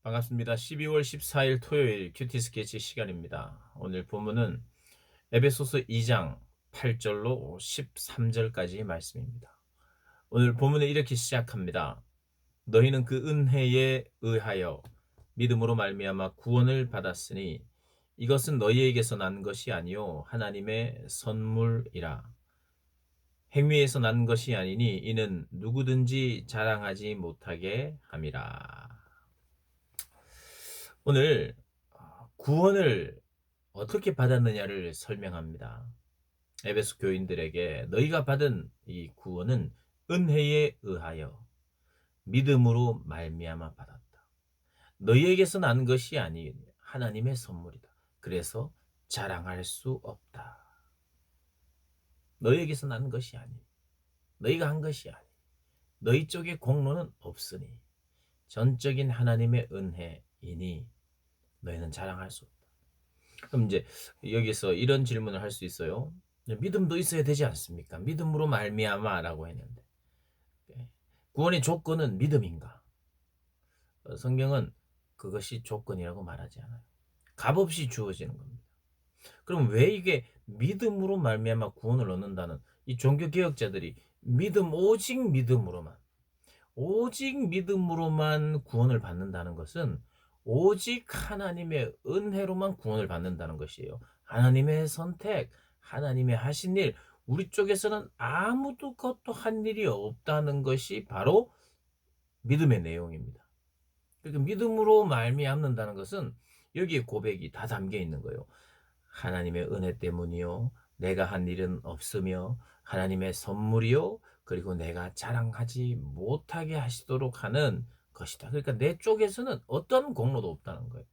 반갑습니다. 12월 14일 토요일 큐티 스케치 시간입니다. 오늘 본문은 에베소서 2장 8절로 13절까지 말씀입니다. 오늘 본문은 이렇게 시작합니다. 너희는 그 은혜에 의하여 믿음으로 말미암아 구원을 받았으니 이것은 너희에게서 난 것이 아니요 하나님의 선물이라. 행위에서 난 것이 아니니 이는 누구든지 자랑하지 못하게 함이라. 오늘 구원을 어떻게 받았느냐를 설명합니다. 에베소 교인들에게 너희가 받은 이 구원은 은혜에 의하여 믿음으로 말미암아 받았다. 너희에게서 난 것이 아닌 하나님의 선물이다. 그래서 자랑할 수 없다. 너희에게서 난 것이 아닌, 너희가 한 것이 아닌, 너희 쪽에 공로는 없으니 전적인 하나님의 은혜이니 너희는 자랑할 수 없다. 그럼 이제 여기서 이런 질문을 할 수 있어요. 믿음도 있어야 되지 않습니까? 믿음으로 말미암아라고 했는데 구원의 조건은 믿음인가? 성경은 그것이 조건이라고 말하지 않아요. 값없이 주어지는 겁니다. 그럼 왜 이게 믿음으로 말미암아 구원을 얻는다는 이 종교 개혁자들이 오직 믿음으로만 구원을 받는다는 것은 오직 하나님의 은혜로만 구원을 받는다는 것이에요. 하나님의 선택, 하나님의 하신 일, 우리 쪽에서는 아무도 것도 한 일이 없다는 것이 바로 믿음의 내용입니다. 그러니까 믿음으로 말미암는다는 것은 여기에 고백이 다 담겨 있는 거예요. 하나님의 은혜 때문이요, 내가 한 일은 없으며 하나님의 선물이요, 그리고 내가 자랑하지 못하게 하시도록 하는 것이다. 그러니까 내 쪽에서는 어떤 공로도 없다는 거예요.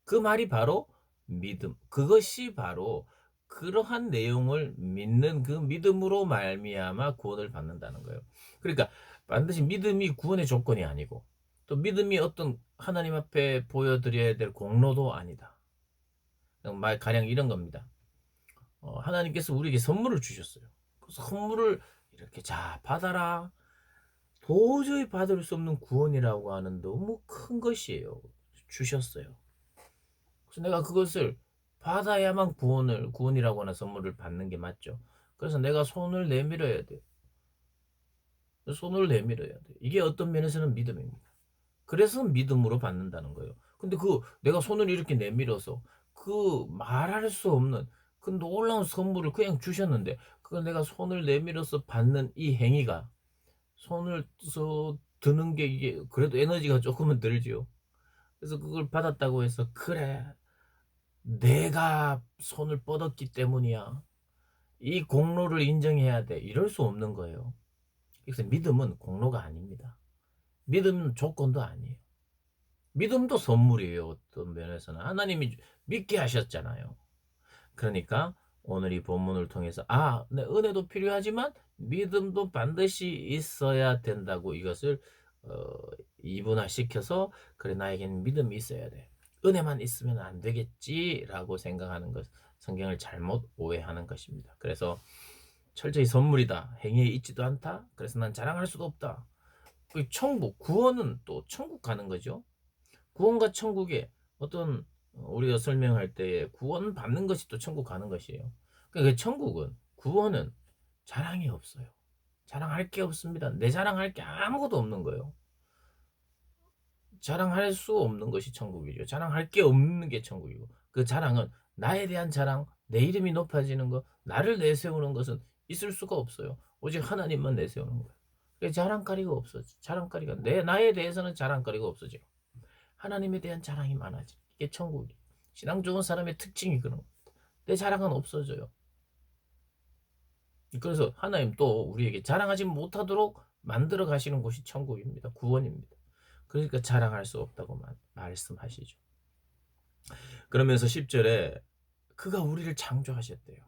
그 말이 바로 믿음. 그것이 바로 그러한 내용을 믿는 그 믿음으로 말미암아 구원을 받는다는 거예요. 그러니까 반드시 믿음이 구원의 조건이 아니고 또 믿음이 어떤 하나님 앞에 보여드려야 될 공로도 아니다. 말 가령 이런 겁니다. 하나님께서 우리에게 선물을 주셨어요. 그 선물을 이렇게 자 받아라. 도저히 받을 수 없는 구원이라고 하는 너무 큰 것이에요. 주셨어요. 그래서 내가 그것을 받아야만 구원이라고 하는 선물을 받는 게 맞죠. 그래서 내가 손을 내밀어야 돼. 손을 내밀어야 돼. 이게 어떤 면에서는 믿음입니다. 그래서 믿음으로 받는다는 거예요. 근데 내가 손을 이렇게 내밀어서 그 말할 수 없는 그 놀라운 선물을 그냥 주셨는데 그걸 내가 손을 내밀어서 받는 이 행위가 손을 드는 게 이게 그래도 에너지가 조금은 들죠. 그래서 그걸 받았다고 해서 그래 내가 손을 뻗었기 때문이야. 이 공로를 인정해야 돼. 이럴 수 없는 거예요. 그래서 믿음은 공로가 아닙니다. 믿음은 조건도 아니에요. 믿음도 선물이에요. 어떤 면에서는 하나님이 믿게 하셨잖아요. 그러니까 오늘 이 본문을 통해서 내 은혜도 필요하지만 믿음도 반드시 있어야 된다고 이것을 이분화시켜서 그래 나에게는 믿음이 있어야 돼. 은혜만 있으면 안 되겠지라고 생각하는 것, 성경을 잘못 오해하는 것입니다. 그래서 철저히 선물이다. 행위에 있지도 않다. 그래서 난 자랑할 수도 없다. 천국, 구원은 또 천국 가는 거죠. 구원과 천국에 어떤 우리가 설명할 때에 구원 받는 것이 또 천국 가는 것이에요. 그러니까 그 천국은 구원은 자랑이 없어요. 자랑할 게 없습니다. 내 자랑할 게 아무것도 없는 거예요. 자랑할 수 없는 것이 천국이죠. 자랑할 게 없는 게 천국이고 그 자랑은 나에 대한 자랑, 내 이름이 높아지는 것, 나를 내세우는 것은 있을 수가 없어요. 오직 하나님만 내세우는 거예요. 자랑거리가 없어져. 자랑거리가 나에 대해서는 자랑거리가 없어져. 하나님에 대한 자랑이 많아지. 이게 천국이. 신앙 좋은 사람의 특징이 그런 겁니다. 내 자랑은 없어져요. 그래서 하나님 또 우리에게 자랑하지 못하도록 만들어 가시는 곳이 천국입니다. 구원입니다. 그러니까 자랑할 수 없다고 말씀하시죠. 그러면서 10절에 그가 우리를 창조하셨대요.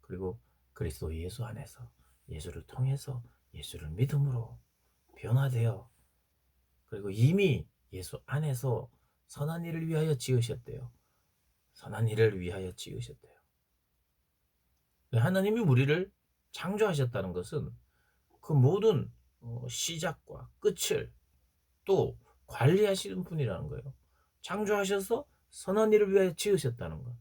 그리고 그리스도 예수 안에서 예수를 통해서 예수를 믿음으로 변화되어 그리고 이미 예수 안에서 선한 일을 위하여 지으셨대요. 선한 일을 위하여 지으셨대요. 하나님이 우리를 창조하셨다는 것은 그 모든 시작과 끝을 또 관리하시는 분이라는 거예요. 창조하셔서 선한 일을 위하여 지으셨다는 것.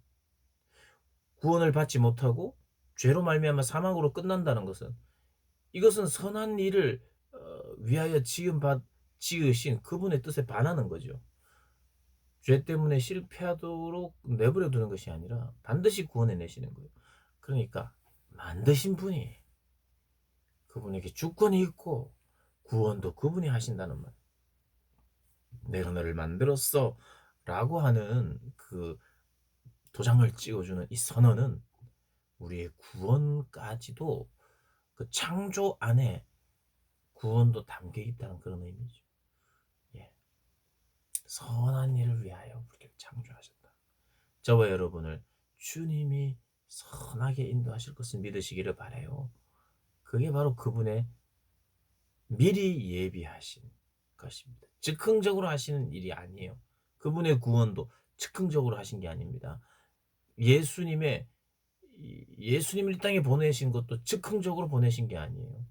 구원을 받지 못하고 죄로 말미암아 사망으로 끝난다는 것은, 이것은 선한 일을 위하여 지으신 그분의 뜻에 반하는 거죠. 죄 때문에 실패하도록 내버려 두는 것이 아니라 반드시 구원해 내시는 거예요. 그러니까 만드신 분이, 그분에게 주권이 있고 구원도 그분이 하신다는 말. 내가 너를 만들었어 라고 하는 그 도장을 찍어주는 이 선언은 우리의 구원까지도, 그 창조 안에 구원도 담겨 있다는 그런 의미죠. 예. 선한 일을 위하여 우리를 창조하셨다. 저와 여러분을 주님이 선하게 인도하실 것을 믿으시기를 바라요. 그게 바로 그분의 미리 예비하신 것입니다. 즉흥적으로 하시는 일이 아니에요. 그분의 구원도 즉흥적으로 하신 게 아닙니다. 예수님을 이 땅에 보내신 것도 즉흥적으로 보내신 게 아니에요.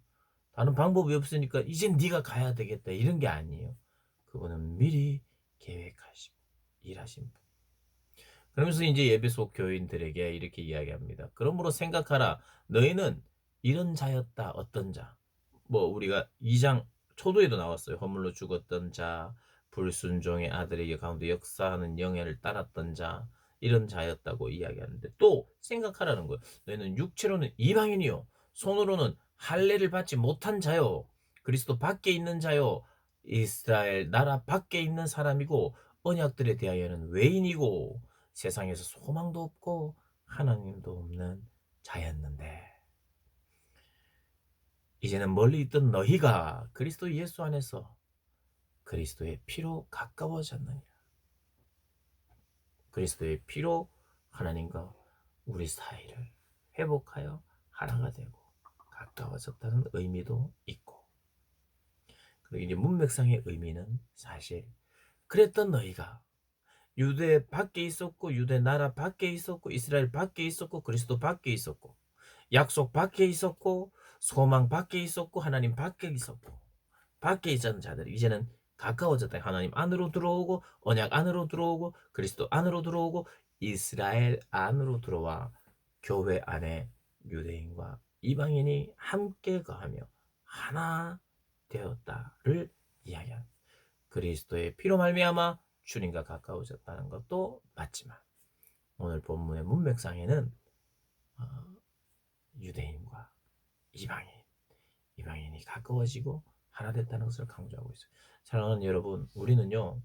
다른 방법이 없으니까 이젠 네가 가야 되겠다 이런 게 아니에요. 그분은 미리 계획하시고 일하신 분. 그러면서 이제 예배소 교인들에게 이렇게 이야기합니다. 그러므로 생각하라. 너희는 이런 자였다. 어떤 자. 뭐 우리가 2장 초도에도 나왔어요. 허물로 죽었던 자, 불순종의 아들에게 가운데 역사하는 영예를 따랐던 자, 이런 자였다고 이야기하는데, 또 생각하라는 거예요. 너희는 육체로는 이방인이요, 손으로는 할례를 받지 못한 자요, 그리스도 밖에 있는 자요, 이스라엘 나라 밖에 있는 사람이고 언약들에 대하여는 외인이고 세상에서 소망도 없고 하나님도 없는 자였는데, 이제는 멀리 있던 너희가 그리스도 예수 안에서 그리스도의 피로 가까워졌느니라. 그리스도의 피로 하나님과 우리 사이를 회복하여 하나가 되고 가까워졌다는 의미도 있고, 그리고 이제 문맥상의 의미는 사실 그랬던 너희가 유대 밖에 있었고 유대 나라 밖에 있었고 이스라엘 밖에 있었고 그리스도 밖에 있었고 약속 밖에 있었고 소망 밖에 있었고 하나님 밖에 있었고, 밖에 있던 자들이 이제는 가까워졌다. 하나님 안으로 들어오고 언약 안으로 들어오고 그리스도 안으로 들어오고 이스라엘 안으로 들어와 교회 안에 유대인과 이방인이 함께 거하며 하나 되었다를 이야기한, 그리스도의 피로 말미암아 주님과 가까워졌다는 것도 맞지만, 오늘 본문의 문맥상에는 어, 유대인과 이방인이 가까워지고 하나 됐다는 것을 강조하고 있어요. 사랑하는 여러분, 우리는요,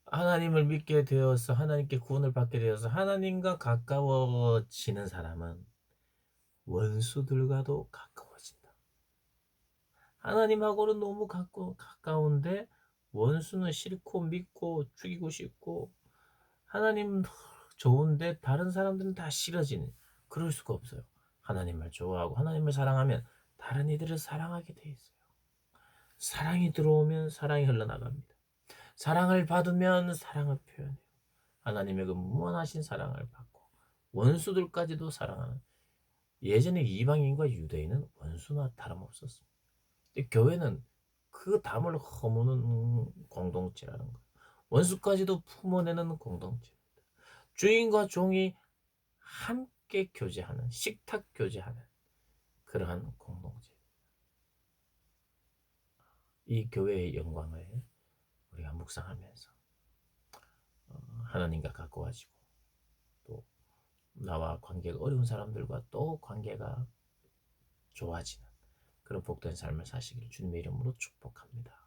하나님을 믿게 되어서 하나님께 구원을 받게 되어서 하나님과 가까워지는 사람은 원수들과도 가까워진다. 하나님하고는 너무 가까운데 원수는 싫고 믿고 죽이고 싶고, 하나님 좋은데 다른 사람들은 다 싫어지는, 그럴 수가 없어요. 하나님을 좋아하고 하나님을 사랑하면 다른 이들을 사랑하게 돼 있어요. 사랑이 들어오면 사랑이 흘러나갑니다. 사랑을 받으면 사랑을 표현해요. 하나님의 그 무한하신 사랑을 받고 원수들까지도 사랑하는, 예전에 이방인과 유대인은 원수나 다름없었습니다. 근데 교회는 그 담을 허무는 공동체라는 거예요. 원수까지도 품어내는 공동체입니다. 주인과 종이 함께 교제하는, 식탁 교제하는 그러한 공동체. 이 교회의 영광을 우리가 묵상하면서 하나님과 가까워지고, 또 나와 관계가 어려운 사람들과 또 관계가 좋아지는 그런 복된 삶을 사시기를 주님의 이름으로 축복합니다.